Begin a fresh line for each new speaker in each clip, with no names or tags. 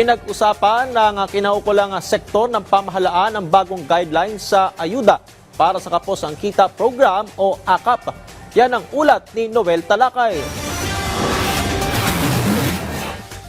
Pinag-usapan ng kinaukulang sektor ng pamahalaan ang bagong guidelines sa ayuda para sa Kapos ang Kita Program o AKAP. Yan ang ulat ni Noel Talakay.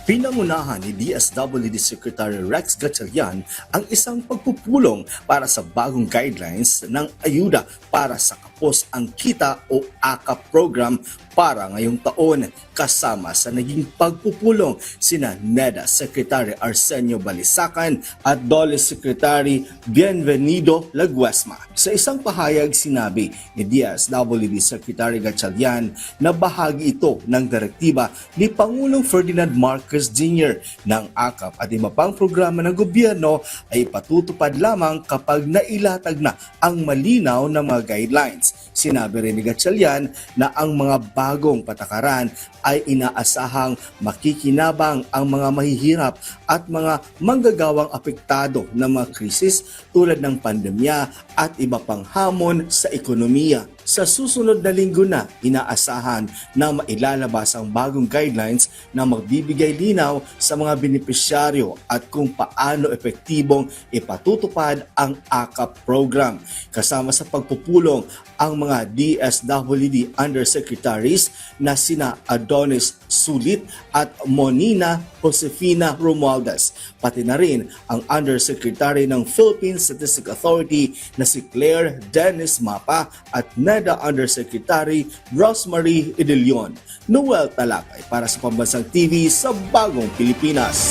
Pinangunahan ni DSWD Secretary Rex Gatchalian ang isang pagpupulong para sa bagong guidelines ng ayuda para sa Kapos ang Kita o AKAP program para ngayong taon. Kasama sa naging pagpupulong sina NEDA Secretary Arsenio Balisacan at DOLE Secretary Bienvenido Laguesma. Sa isang pahayag sinabi ni DSWD Secretary Gatchalian na bahagi ito ng direktiba ni Pangulong Ferdinand Marcos Jr. ng AKAP at iba pang programa ng gobyerno ay patutupad lamang kapag nailatag na ang malinaw na mga guidelines. Sinabi rin ni Gatchalian na ang mga bagong patakaran ay inaasahang makikinabang ang mga mahihirap at mga manggagawang apektado ng mga krisis tulad ng pandemya at iba pang hamon sa ekonomiya. Sa susunod na linggo na, inaasahan na mailalabas ang bagong guidelines na magbibigay linaw sa mga benepisyaryo at kung paano epektibong ipatutupad ang AKAP program. Kasama sa pagpupulong ang mga DSWD Undersecretaries na sina Adonis Sulit at Monina Josefina Romualdez, pati na rin ang Undersecretary ng Philippine Statistics Authority na si Claire Dennis Mapa at NEDA Undersecretary Rosemary Idilion. Noel Talakay para sa Pambansang TV sa Bagong Pilipinas.